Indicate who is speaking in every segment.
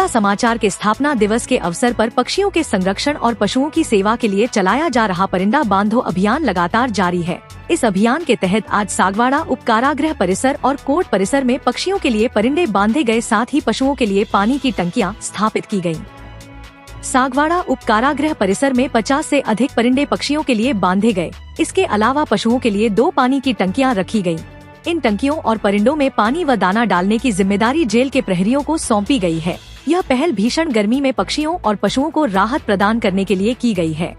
Speaker 1: एकता समाचार के स्थापना दिवस के अवसर पर पक्षियों के संरक्षण और पशुओं की सेवा के लिए चलाया जा रहा परिंदा बांधो अभियान लगातार जारी है। इस अभियान के तहत आज सागवाड़ा उप कारागृह परिसर और कोर्ट परिसर में पक्षियों के लिए परिंदे बांधे गए, साथ ही पशुओं के लिए पानी की टंकियां स्थापित की गयी। सागवाड़ा उप कारागृह परिसर में 50 से अधिक परिंदे पक्षियों के लिए बांधे गए। इसके अलावा पशुओं के लिए 2 पानी की टंकियां रखी गयी। इन टंकियों और परिंदों में पानी व दाना डालने की जिम्मेदारी जेल के प्रहरियों को सौंपी गई है। यह पहल भीषण गर्मी में पक्षियों और पशुओं को राहत प्रदान करने के लिए की गई है।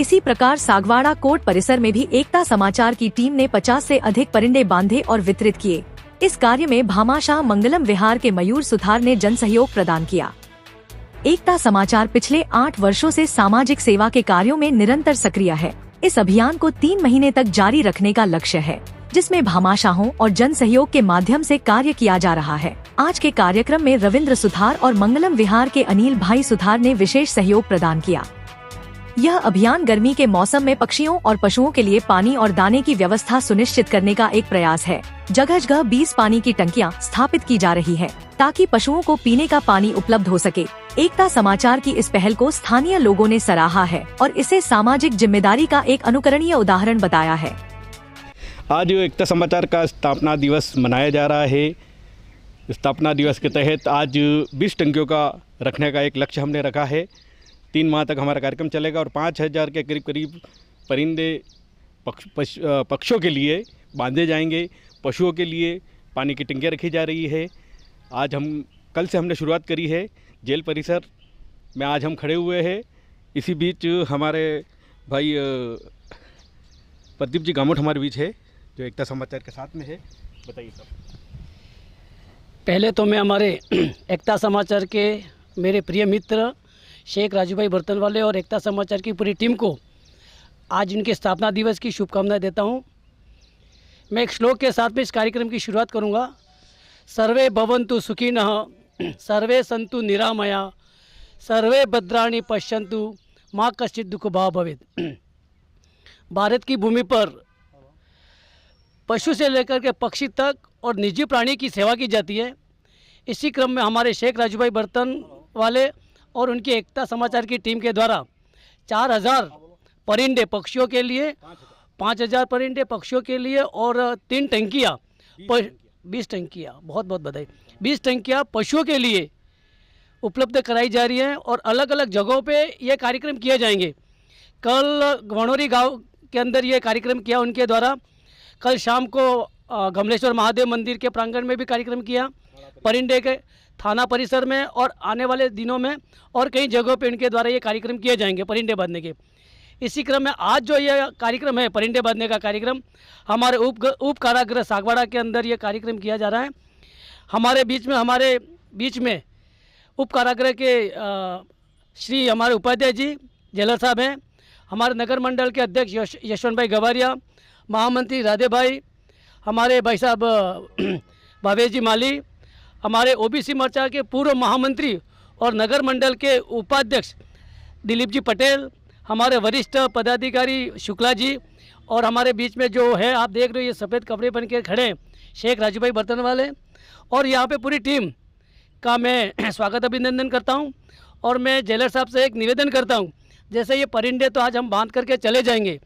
Speaker 1: इसी प्रकार सागवाड़ा कोर्ट परिसर में भी एकता समाचार की टीम ने 50 से अधिक परिंदे बांधे और वितरित किए। इस कार्य में भामाशाह मंगलम विहार के मयूर सुथार ने जन सहयोग प्रदान किया। एकता समाचार पिछले 8 वर्षों से सामाजिक सेवा के कार्यों में निरंतर सक्रिय है। इस अभियान को 3 महीने तक जारी रखने का लक्ष्य है, जिसमें भामाशाहों और जन सहयोग के माध्यम से कार्य किया जा रहा है। आज के कार्यक्रम में रविंद्र सुथार और मंगलम विहार के अनिल भाई सुथार ने विशेष सहयोग प्रदान किया। यह अभियान गर्मी के मौसम में पक्षियों और पशुओं के लिए पानी और दाने की व्यवस्था सुनिश्चित करने का एक प्रयास है। जगह जगह 20 पानी की टंकियां स्थापित की जा रही है, ताकि पशुओं को पीने का पानी उपलब्ध हो सके। एकता समाचार की इस पहल को स्थानीय लोगों ने सराहा है और इसे सामाजिक जिम्मेदारी का एक अनुकरणीय उदाहरण बताया है।
Speaker 2: आज एकता समाचार का स्थापना दिवस मनाया जा रहा है। स्थापना दिवस के तहत आज 20 टंकियों का रखने का एक लक्ष्य हमने रखा है। 3 माह तक हमारा कार्यक्रम चलेगा और 5000 के करीब परिंदे पक्षियों के लिए बांधे जाएंगे। पशुओं के लिए पानी की टंकियाँ रखी जा रही है। आज कल से हमने शुरुआत करी है। जेल परिसर में आज हम खड़े हुए हैं। इसी बीच हमारे भाई प्रदीप जी गामोट हमारे बीच है, जो एकता समाचार के साथ में है। बताइए सर।
Speaker 3: पहले तो मैं हमारे एकता समाचार के मेरे प्रिय मित्र शेख राजू भाई बर्तन वाले और एकता समाचार की पूरी टीम को आज इनके स्थापना दिवस की शुभकामनाएं देता हूं। मैं एक श्लोक के साथ में इस कार्यक्रम की शुरुआत करूंगा। सर्वे भवन्तु सुखिनः, सर्वे सन्तु निरामया, सर्वे भद्राणि पश्यन्तु, माँ कश्चित् दुःख भाग् भवेत्। भारत की भूमि पर पशु से लेकर के पक्षी तक और निजी प्राणी की सेवा की जाती है। इसी क्रम में हमारे शेख राजू भाई बर्तन वाले और उनकी एकता समाचार की टीम के द्वारा 4000 परिंदे पक्षियों के लिए, 5000 परिंदे पक्षियों के लिए और 3 टंकियाँ 20 टंकियाँ, बहुत बहुत बधाई, 20 टंकियाँ पशुओं के लिए उपलब्ध कराई जा रही हैं और अलग अलग जगहों पे ये कार्यक्रम किए जाएंगे। कल घवणोरी गांव के अंदर ये कार्यक्रम किया उनके द्वारा। कल शाम को गमलेश्वर महादेव मंदिर के प्रांगण में भी कार्यक्रम किया, परिंदे के थाना परिसर में, और आने वाले दिनों में और कई जगहों पे इनके द्वारा ये कार्यक्रम किए जाएंगे परिंदे बांधने के। इसी क्रम में आज जो ये कार्यक्रम है परिंदे बांधने का कार्यक्रम, हमारे उप कारागृह सागवाड़ा के अंदर ये कार्यक्रम किया जा रहा है। हमारे बीच में उप कारागृह के श्री हमारे उपाध्याय जी जेलर साहब हैं, हमारे नगर मंडल के अध्यक्ष यशवंत भाई गवारिया, महामंत्री राधे भाई, हमारे भाई साहब भावेश जी माली, हमारे ओबीसी मोर्चा के पूर्व महामंत्री और नगर मंडल के उपाध्यक्ष दिलीप जी पटेल, हमारे वरिष्ठ पदाधिकारी शुक्ला जी, और हमारे बीच में जो है आप देख रहे हो ये सफ़ेद कपड़े पहन के खड़े शेख राजू भाई बर्तन वाले, और यहाँ पे पूरी टीम का मैं स्वागत अभिनंदन करता हूँ। और मैं जेलर साहब से एक निवेदन करता हूँ, जैसे ये परिंदे तो आज हम बांध करके चले जाएंगे,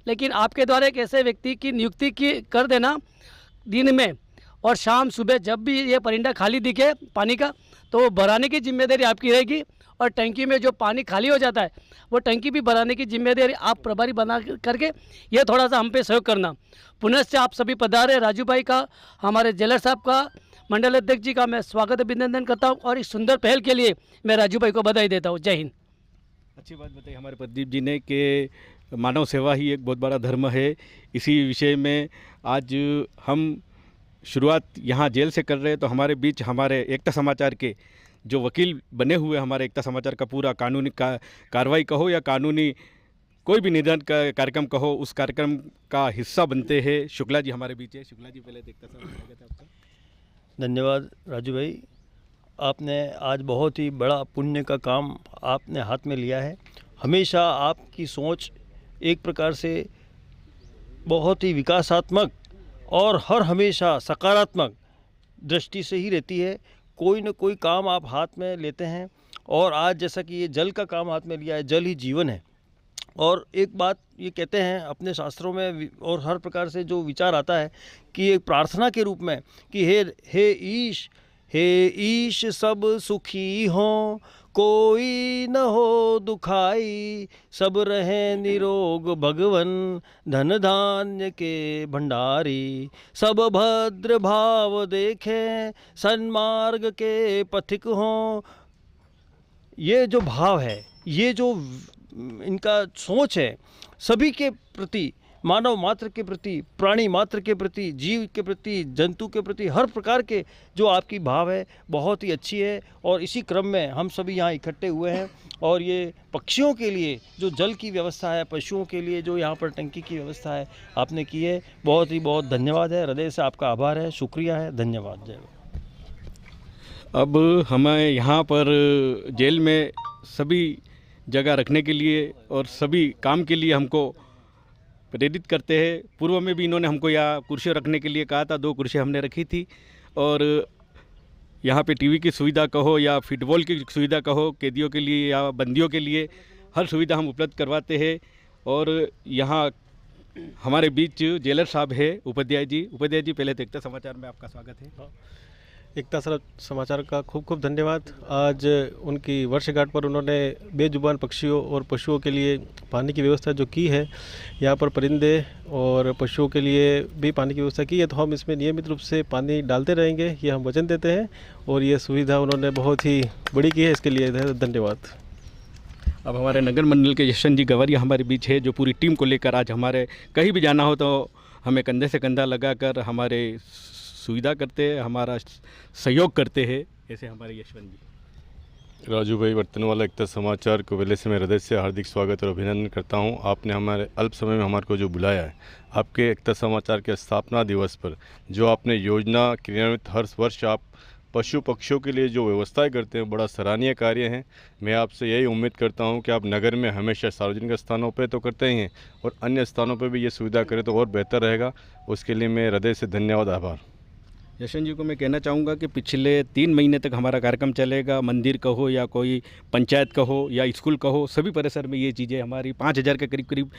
Speaker 3: लेकिन आपके द्वारा एक ऐसे व्यक्ति की नियुक्ति की कर देना दिन में और शाम सुबह जब भी ये परिंदा खाली दिखे पानी का, तो वो भराने की जिम्मेदारी आपकी रहेगी। और टंकी में जो पानी खाली हो जाता है वो टंकी भी भराने की जिम्मेदारी आप प्रभारी बना करके ये थोड़ा सा हम पे सहयोग करना। पुनश्च आप सभी पधारे, राजू भाई का, हमारे जेलर साहब का, मंडल अध्यक्ष जी का मैं स्वागत अभिनंदन करता हूँ और इस सुंदर पहल के लिए मैं राजू भाई को बधाई देता हूँ। जय हिंद।
Speaker 2: अच्छी बात बताई हमारे प्रदीप जी ने कि मानव सेवा ही एक बहुत बड़ा धर्म है। इसी विषय में आज हम शुरुआत यहाँ जेल से कर रहे हैं, तो हमारे बीच हमारे एकता समाचार के जो वकील बने हुए हमारे एकता समाचार का पूरा कानूनी कार्रवाई कहो या कानूनी कोई भी निदान का कार्यक्रम कहो, उस कार्यक्रम का हिस्सा बनते हैं। शुक्ला जी हमारे बीच है। शुक्ला जी पहले एकता समाचार आपका
Speaker 4: धन्यवाद राजू भाई, आपने आज बहुत ही बड़ा पुण्य का काम आपने हाथ में लिया है। हमेशा आपकी सोच एक प्रकार से बहुत ही विकासात्मक और हर हमेशा सकारात्मक दृष्टि से ही रहती है। कोई न कोई काम आप हाथ में लेते हैं, और आज जैसा कि ये जल का काम हाथ में लिया है, जल ही जीवन है। और एक बात ये कहते हैं अपने शास्त्रों में, और हर प्रकार से जो विचार आता है कि एक प्रार्थना के रूप में कि हे ईश सब सुखी हों, कोई न हो दुखाई, सब रहे निरोग भगवन, धन धान्य के भंडारी, सब भद्र भाव देखें, सन्मार्ग के पथिक हों। ये जो भाव है, ये जो इनका सोच है, सभी के प्रति, मानव मात्र के प्रति, प्राणी मात्र के प्रति, जीव के प्रति, जंतु के प्रति, हर प्रकार के जो आपकी भाव है बहुत ही अच्छी है। और इसी क्रम में हम सभी यहाँ इकट्ठे हुए हैं, और ये पक्षियों के लिए जो जल की व्यवस्था है, पशुओं के लिए जो यहाँ पर टंकी की व्यवस्था है आपने की है, बहुत धन्यवाद है, हृदय से आपका आभार है, शुक्रिया है, धन्यवाद। जय।
Speaker 2: अब हमें यहाँ पर जेल में सभी जगह रखने के लिए और सभी काम के लिए हमको प्रेरित करते हैं। पूर्व में भी इन्होंने हमको यहाँ कुर्सियाँ रखने के लिए कहा था, 2 कुर्सियाँ हमने रखी थी, और यहाँ पे टीवी की सुविधा कहो या फुटबॉल की सुविधा कहो, कैदियों के लिए या बंदियों के लिए हर सुविधा हम उपलब्ध करवाते हैं। और यहाँ हमारे बीच जेलर साहब है उपाध्याय जी। पहले तो एकता समाचार में आपका स्वागत है।
Speaker 5: एकता समाचार का खूब खूब धन्यवाद। आज उनकी वर्षगांठ पर उन्होंने बेजुबान पक्षियों और पशुओं के लिए पानी की व्यवस्था जो की है, यहाँ पर परिंदे और पशुओं के लिए भी पानी की व्यवस्था की है, तो हम इसमें नियमित रूप से पानी डालते रहेंगे, ये हम वचन देते हैं। और ये सुविधा उन्होंने बहुत ही बड़ी की है, इसके लिए धन्यवाद।
Speaker 2: अब हमारे नगर मंडल के यशवंत जी गवरिया हमारे बीच है, जो पूरी टीम को लेकर आज हमारे कहीं भी जाना हो तो हमें कंधे से कंधा लगाकर हमारे सुविधा करते हैं, हमारा सहयोग करते हैं। ऐसे हमारे यशवंत जी।
Speaker 6: राजू भाई बर्तनवाला एकता समाचार को पहले से मैं हृदय से हार्दिक स्वागत और अभिनंदन करता हूं। आपने हमारे अल्प समय में हमारे को जो बुलाया है, आपके एकता समाचार के स्थापना दिवस पर जो आपने योजना क्रियान्वित हर वर्ष आप पशु पक्षियों के लिए जो व्यवस्थाएं करते हैं, बड़ा सराहनीय कार्य है। मैं आपसे यही उम्मीद करता हूं कि आप नगर में हमेशा सार्वजनिक स्थानों पर तो करते ही हैं और अन्य स्थानों पर भी ये सुविधा करें तो और बेहतर रहेगा। उसके लिए मैं हृदय से धन्यवाद, आभार।
Speaker 2: यशवंत जी को मैं कहना चाहूँगा कि पिछले 3 महीने तक हमारा कार्यक्रम चलेगा। मंदिर कहो या कोई पंचायत कहो या स्कूल कहो, सभी परिसर में ये चीज़ें हमारी 5000 के करीब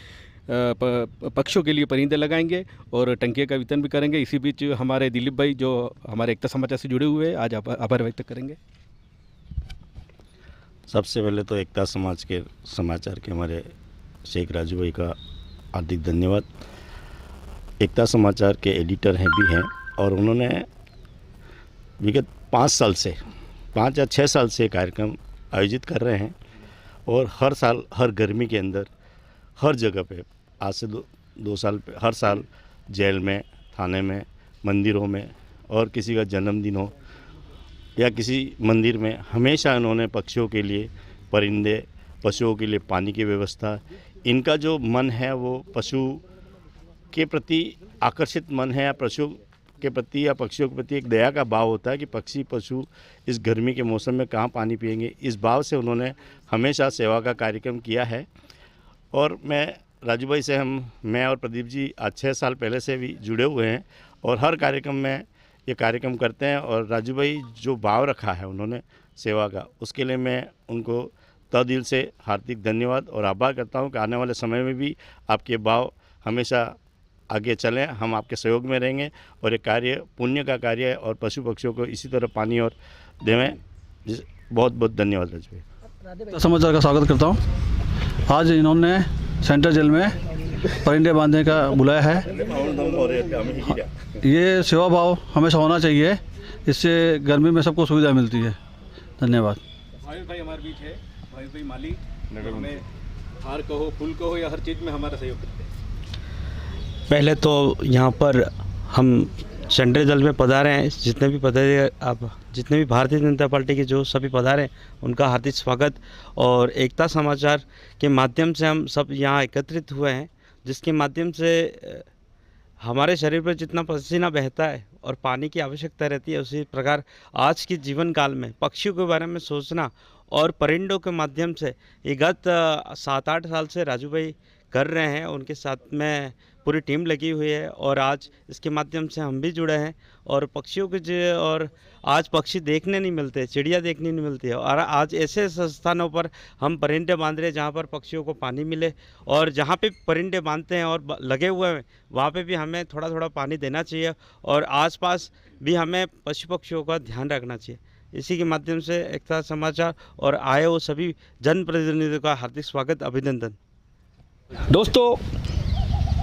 Speaker 2: पक्षियों के लिए परिंदे लगाएंगे और टंकियों का वितरण भी करेंगे। इसी बीच हमारे दिलीप भाई जो हमारे एकता समाचार से जुड़े हुए हैं, आज आभार व्यक्त करेंगे।
Speaker 7: सबसे पहले तो एकता समाचार के हमारे शेख राजू भाई का हार्दिक धन्यवाद। एकता समाचार के एडिटर भी हैं, और उन्होंने विगत 5 या 6 साल से कार्यक्रम आयोजित कर रहे हैं, और हर साल हर गर्मी के अंदर हर जगह पे आज से 2 साल पे हर साल जेल में, थाने में, मंदिरों में, और किसी का जन्मदिन हो या किसी मंदिर में, हमेशा इन्होंने पक्षियों के लिए, परिंदे, पशुओं के लिए पानी की व्यवस्था, इनका जो मन है वो पशु के प्रति आकर्षित मन है, या पशु के प्रति या पक्षियों के प्रति एक दया का भाव होता है कि पक्षी पशु इस गर्मी के मौसम में कहाँ पानी पिएंगे। इस भाव से उन्होंने हमेशा सेवा का कार्यक्रम किया है। और मैं राजू भाई से मैं और प्रदीप जी आज 6 साल पहले से भी जुड़े हुए हैं, और हर कार्यक्रम में ये कार्यक्रम करते हैं। और राजू भाई जो भाव रखा है उन्होंने सेवा का, उसके लिए मैं उनको तहे दिल से हार्दिक धन्यवाद और आभार करता हूँ कि आने वाले समय में भी आपके भाव हमेशा आगे चलें, हम आपके सहयोग में रहेंगे, और ये कार्य पुण्य का कार्य है, और पशु पक्षियों को इसी तरह पानी और देवें। बहुत बहुत धन्यवाद राजू भाई।
Speaker 8: समाचार का स्वागत करता हूँ। आज इन्होंने सेंट्रल जेल में परिंदे बांधने का बुलाया है। ये सेवा भाव हमेशा होना चाहिए, इससे गर्मी में सबको सुविधा मिलती है। धन्यवाद।
Speaker 2: भाई हमारे बीच है, भाई माली नगर में हार कहो, फूल कहो या हर चीज़ में हमारा सहयोग करते हैं।
Speaker 9: पहले तो यहाँ पर हम सेंट्रल जेल में पधारे हैं, जितने भी भारतीय जनता पार्टी के जो सभी पधारे हैं उनका हार्दिक स्वागत। और एकता समाचार के माध्यम से हम सब यहाँ एकत्रित हुए हैं, जिसके माध्यम से हमारे शरीर पर जितना पसीना बहता है और पानी की आवश्यकता रहती है, उसी प्रकार आज के जीवन काल में पक्षियों के बारे में सोचना और परिंदों के माध्यम से ये गत 7-8 साल से राजू भाई कर रहे हैं, उनके साथ में पूरी टीम लगी हुई है और आज इसके माध्यम से हम भी जुड़े हैं। और पक्षियों के और आज पक्षी देखने नहीं मिलते, चिड़िया देखने नहीं मिलती है, और आज ऐसे स्थानों पर हम परिंदे बांध रहे हैं जहाँ पर पक्षियों को पानी मिले, और जहाँ पे परिंदे बांधते हैं और लगे हुए हैं वहाँ पे भी हमें थोड़ा थोड़ा पानी देना चाहिए, और आसपास भी हमें पशु पक्षियों का ध्यान रखना चाहिए। इसी के माध्यम से एकता समाचार और आए वो सभी जनप्रतिनिधियों का हार्दिक स्वागत, अभिनंदन।
Speaker 2: दोस्तों,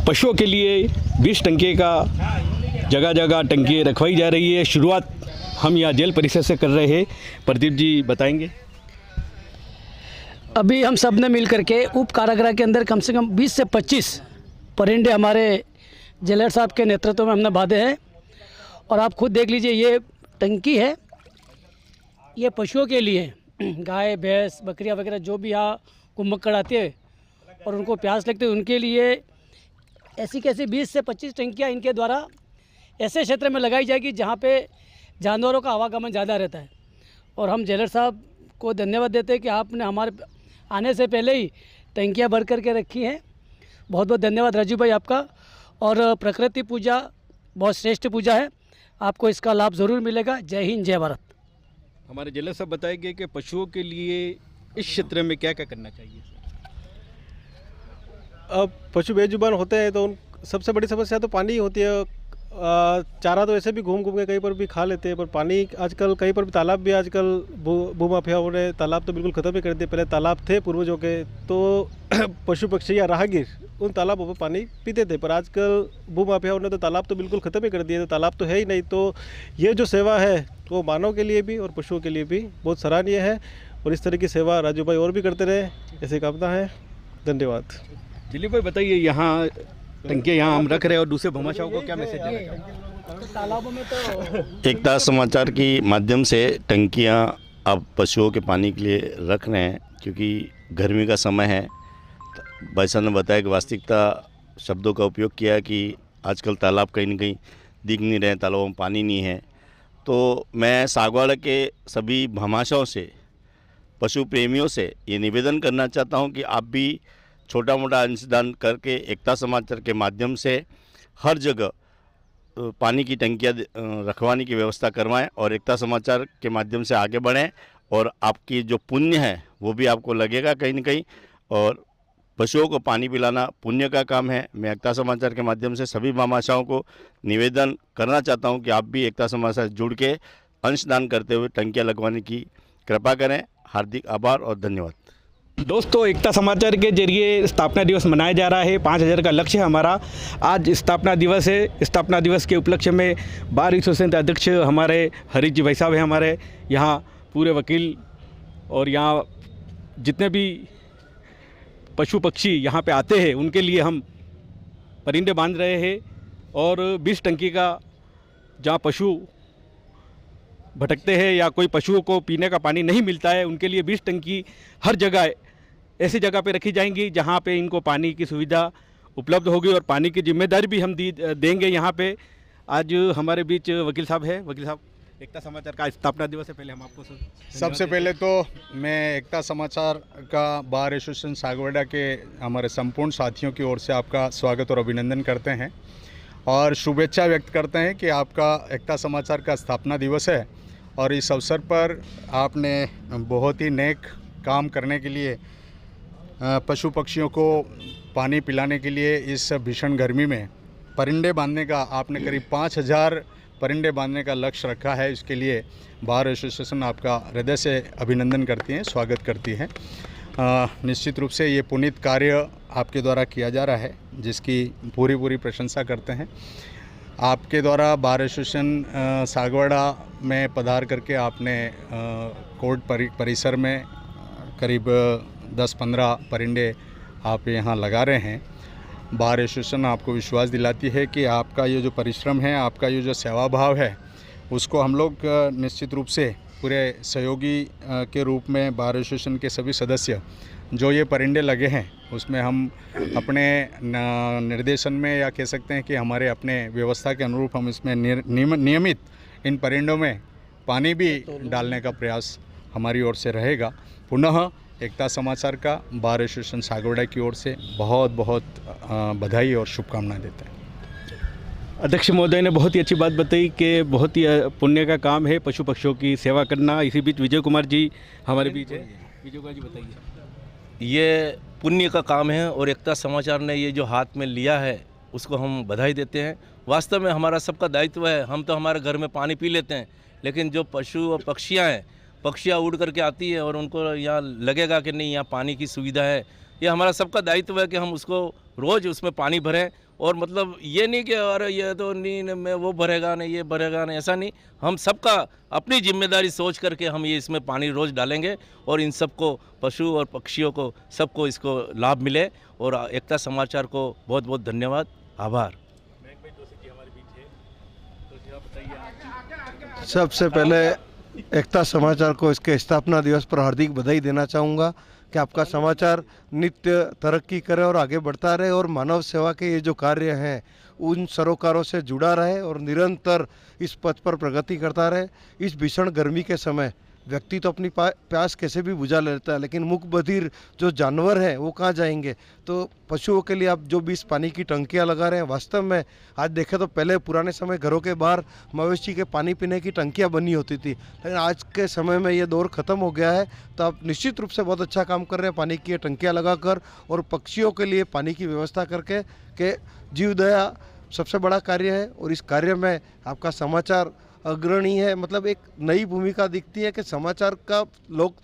Speaker 2: पशुओं के लिए 20 टंकी का जगह जगह टंकी रखवाई जा रही है। शुरुआत हम यहाँ जेल परिसर से कर रहे हैं। प्रदीप जी बताएंगे।
Speaker 3: अभी हम सब ने मिल करके उप कारागृह के अंदर कम से कम 20 से 25 परिंदे हमारे जेलर साहब के नेतृत्व में हमने बांधे हैं। और आप खुद देख लीजिए, ये टंकी है, ये पशुओं के लिए, गाय भैंस बकरियां वगैरह जो भी यहाँ कुम्भकड़ आते हैं और उनको प्यास लगती है, उनके लिए ऐसी कैसी 20 से 25 टंकियाँ इनके द्वारा ऐसे क्षेत्र में लगाई जाएगी जहाँ पे जानवरों का आवागमन ज़्यादा रहता है। और हम जेलर साहब को धन्यवाद देते हैं कि आपने हमारे आने से पहले ही टंकियाँ भर करके रखी हैं। बहुत बहुत धन्यवाद राजू भाई आपका। और प्रकृति पूजा बहुत श्रेष्ठ पूजा है, आपको इसका लाभ ज़रूर मिलेगा। जय हिंद, जय भारत।
Speaker 2: हमारे जेलर साहब बताएंगे कि पशुओं के लिए इस क्षेत्र में क्या क्या करना चाहिए।
Speaker 5: अब पशु बेजुबान होते हैं तो सबसे बड़ी समस्या तो पानी ही होती है। चारा तो ऐसे भी घूम घूम के कहीं पर भी खा लेते हैं, पर पानी आजकल कहीं पर भी, तालाब भी आजकल भूमाफियाओं ने तालाब तो बिल्कुल ख़त्म ही कर दिए। पहले तालाब थे पूर्वजों के, तो पशु पक्षी या राहगीर उन तालाबों पर पानी पीते थे, पर आजकल भूमाफियाओं ने तो तालाब तो बिल्कुल ख़त्म ही कर दिए, तो तालाब तो है ही नहीं। तो ये जो सेवा है वो मानव के लिए भी और पशुओं के लिए भी बहुत सराहनीय है, और इस तरह की सेवा राजू भाई और भी करते रहे, ऐसी कामना है। धन्यवाद।
Speaker 2: दिलीप भाई बताइए, यहाँ टंकियाँ यहाँ हम रख रहे हैं और दूसरे भूमाशाओं को क्या मैसेज देना चाहिए।
Speaker 3: तालाबों में तो
Speaker 7: एकता समाचार की माध्यम से टंकियाँ अब पशुओं के पानी के लिए रख रहे हैं, क्योंकि गर्मी का समय है। भाई साहब ने बताया कि वास्तविकता शब्दों का उपयोग किया कि आजकल तालाब कहीं ना कहीं दिख नहीं रहे, तालाबों में पानी नहीं है। तो मैं सागवाड़ा के सभी भामाशाओं से, पशु प्रेमियों से ये निवेदन करना चाहता हूँ कि आप भी छोटा मोटा अंशदान करके एकता समाचार के माध्यम से हर जगह पानी की टंकियाँ रखवाने की व्यवस्था करवाएं और एकता समाचार के माध्यम से आगे बढ़ें, और आपकी जो पुण्य है वो भी आपको लगेगा कहीं ना कहीं। और पशुओं को पानी पिलाना पुण्य का काम है। मैं एकता समाचार के माध्यम से सभी भामाशाओं को निवेदन करना चाहता हूं कि आप भी एकता समाचार से जुड़ के अंशदान करते हुए टंकियाँ लगवाने की कृपा करें। हार्दिक आभार और धन्यवाद।
Speaker 2: दोस्तों, एकता समाचार के जरिए स्थापना दिवस मनाया जा रहा है। 5000 का लक्ष्य है हमारा। आज स्थापना दिवस है। स्थापना दिवस के उपलक्ष्य में बार एसोसिएशन अध्यक्ष हमारे हरीश जी भाई साहब हैं, हमारे यहाँ पूरे वकील, और यहाँ जितने भी पशु पक्षी यहाँ पे आते हैं उनके लिए हम परिंदे बांध रहे हैं। और 20 टंकी का, जहाँ पशु भटकते हैं या कोई पशुओं को पीने का पानी नहीं मिलता है, उनके लिए 20 टंकी हर जगह ऐसी जगह पे रखी जाएंगी जहाँ पे इनको पानी की सुविधा उपलब्ध होगी, और पानी की जिम्मेदारी भी हम देंगे यहाँ पे। आज हमारे बीच वकील साहब है। वकील साहब, एकता समाचार का स्थापना दिवस से पहले हम आपको
Speaker 10: सबसे पहले तो मैं एकता समाचार का बार एसोसिएशन सागवाड़ा के हमारे संपूर्ण साथियों की ओर से आपका स्वागत और अभिनंदन करते हैं, और शुभेच्छा व्यक्त करते हैं कि आपका एकता समाचार का स्थापना दिवस है, और इस अवसर पर आपने बहुत ही नेक काम करने के लिए, पशु पक्षियों को पानी पिलाने के लिए इस भीषण गर्मी में परिंदे बांधने का आपने करीब 5000 परिंदे बांधने का लक्ष्य रखा है। इसके लिए बार एसोसिएशन आपका हृदय से अभिनंदन करती है, स्वागत करती है। निश्चित रूप से ये पुनीत कार्य आपके द्वारा किया जा रहा है, जिसकी पूरी प्रशंसा करते हैं। आपके द्वारा बार एसोसिएशन सागवाड़ा में पधार करके आपने कोर्ट परिसर में करीब 10-15 परिंदे आप यहाँ लगा रहे हैं। बार एसोसिएशन आपको विश्वास दिलाती है कि आपका ये जो परिश्रम है, आपका ये जो सेवा भाव है, उसको हम लोग निश्चित रूप से पूरे सहयोगी के रूप में बार एसोसिएशन के सभी सदस्य जो ये परिंदे लगे हैं उसमें हम अपने निर्देशन में, या कह सकते हैं कि हमारे अपने व्यवस्था के अनुरूप हम इसमें नियमित इन परिंदों में पानी भी डालने का प्रयास हमारी ओर से रहेगा। पुनः एकता समाचार का बार एसोसिएशन सागवाड़ा की ओर से बहुत बहुत बधाई और शुभकामनाएं देते हैं।
Speaker 2: अध्यक्ष महोदय ने बहुत ही अच्छी बात बताई कि बहुत ही पुण्य का काम है पशु पक्षियों की सेवा करना। इसी बीच विजय कुमार जी हमारे बीच है। विजय कुमार जी बताइए।
Speaker 11: ये पुण्य का काम है और एकता समाचार ने ये जो हाथ में लिया है उसको हम बधाई देते हैं। वास्तव में हमारा सबका दायित्व है। हम तो हमारे घर में पानी पी लेते हैं, लेकिन जो पशु और पक्षियाँ हैं, पक्षियाँ उड़ करके आती है और उनको यहाँ लगेगा कि नहीं यहाँ पानी की सुविधा है। ये हमारा सबका दायित्व है कि हम उसको रोज़ उसमें पानी भरें। और मतलब ये नहीं कि अरे ये तो नहीं मैं वो भरेगा नहीं ये भरेगा नहीं, ऐसा नहीं। हम सबका अपनी जिम्मेदारी सोच करके हम ये इसमें पानी रोज़ डालेंगे और इन सबको पशु और पक्षियों को सबको इसको लाभ मिले। और एकता समाचार को बहुत बहुत धन्यवाद, आभार।
Speaker 12: सबसे पहले एकता समाचार को इसके स्थापना दिवस पर हार्दिक बधाई देना चाहूँगा कि आपका समाचार नित्य तरक्की करे और आगे बढ़ता रहे और मानव सेवा के ये जो कार्य हैं उन सरोकारों से जुड़ा रहे और निरंतर इस पथ पर प्रगति करता रहे। इस भीषण गर्मी के समय व्यक्ति तो अपनी प्यास कैसे भी बुझा लेता है, लेकिन मूक बधिर जो जानवर हैं वो कहाँ जाएंगे। तो पशुओं के लिए आप जो 20 पानी की टंकियाँ लगा रहे हैं, वास्तव में आज देखें तो पहले पुराने समय घरों के बाहर मवेशी के पानी पीने की टंकियाँ बनी होती थी, लेकिन आज के समय में ये दौर ख़त्म हो गया है। तो आप निश्चित रूप से बहुत अच्छा काम कर रहे हैं पानी की टंकियाँ लगाकर और पक्षियों के लिए पानी की व्यवस्था करके के जीवदया सबसे बड़ा कार्य है। और इस कार्य में आपका समाचार अग्रणी है। मतलब एक नई भूमिका दिखती है कि समाचार का लोग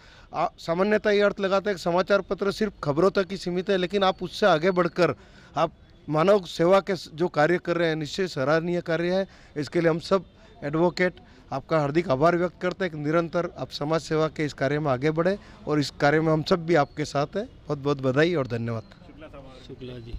Speaker 12: सामान्यतः ये अर्थ लगाते हैं कि समाचार पत्र सिर्फ खबरों तक ही सीमित है, लेकिन आप उससे आगे बढ़कर आप मानव सेवा के जो कार्य कर रहे हैं निश्चय सराहनीय कार्य है। इसके लिए हम सब एडवोकेट आपका हार्दिक आभार व्यक्त करते हैं कि निरंतर आप समाज सेवा के इस कार्य में आगे बढ़े और इस कार्य में हम सब भी आपके साथ हैं। बहुत बहुत बधाई और धन्यवाद।
Speaker 3: शुक्ला जी।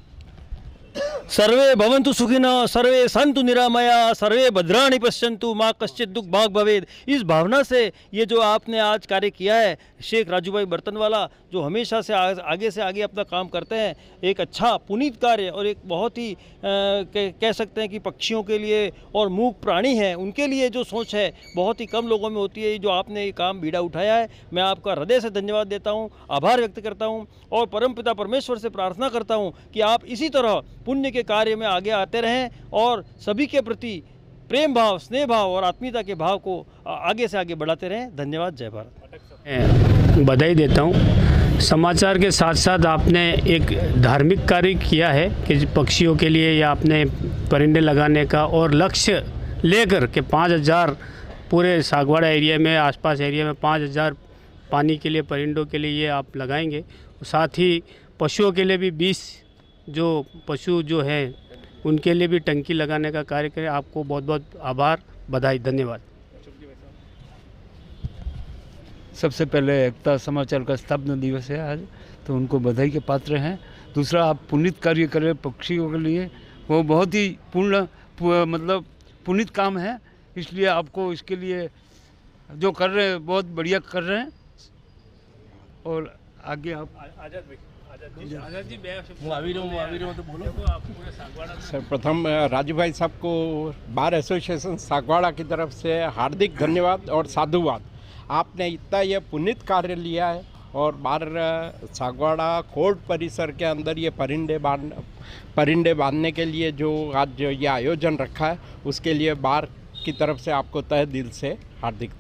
Speaker 4: सर्वे भवन्तु सुखिनः, सर्वे सन्तु निरामया, सर्वे भद्राणि पश्यन्तु, माँ कश्चित् दुख भाग भवेद। इस भावना से ये जो आपने आज कार्य किया है, शेख राजू भाई बर्तनवाला जो हमेशा से आगे अपना काम करते हैं, एक अच्छा पुनीत कार्य और एक बहुत ही कह सकते हैं कि पक्षियों के लिए और मूक प्राणी हैं उनके लिए जो सोच है बहुत ही कम लोगों में होती है। जो आपने ये काम बीड़ा उठाया है, मैं आपका हृदय से धन्यवाद देता हूँ, आभार व्यक्त करता हूँ और परमपिता परमेश्वर से प्रार्थना करता हूँ कि आप इसी तरह पुण्य के कार्य में आगे आते रहें और सभी के प्रति प्रेम भाव, स्नेह भाव और आत्मीयता के भाव को आगे से आगे बढ़ाते रहें। धन्यवाद। जय भारत।
Speaker 3: बधाई देता हूँ। समाचार के साथ साथ आपने एक धार्मिक कार्य किया है कि पक्षियों के लिए या आपने परिंदे लगाने का और लक्ष्य लेकर के 5000 पूरे सागवाड़ा एरिया में आसपास एरिया में 5000 पानी के लिए परिंदों के लिए ये आप लगाएंगे। साथ ही पशुओं के लिए भी 20 जो पशु जो हैं उनके लिए भी टंकी लगाने का कार्य करें। आपको बहुत बहुत आभार, बधाई, धन्यवाद।
Speaker 13: सबसे पहले एकता समाचार का स्थापना दिवस है आज, तो उनको बधाई के पात्र हैं। दूसरा, आप पुनीत कार्य करें पक्षियों के लिए, वो बहुत ही मतलब पुनीत काम है, इसलिए आपको इसके लिए जो कर रहे हैं बहुत बढ़िया कर रहे हैं। और आगे आप
Speaker 14: सर्वप्रथम राजू भाई साहब को बार एसोसिएशन सागवाड़ा की तरफ से हार्दिक धन्यवाद और साधुवाद। आपने इतना यह पुनीत कार्य लिया है और बार सागवाड़ा कोर्ट परिसर के अंदर ये परिंदे बांधने के लिए जो आज ये आयोजन रखा है उसके लिए बार की तरफ से आपको तहे दिल से हार्दिक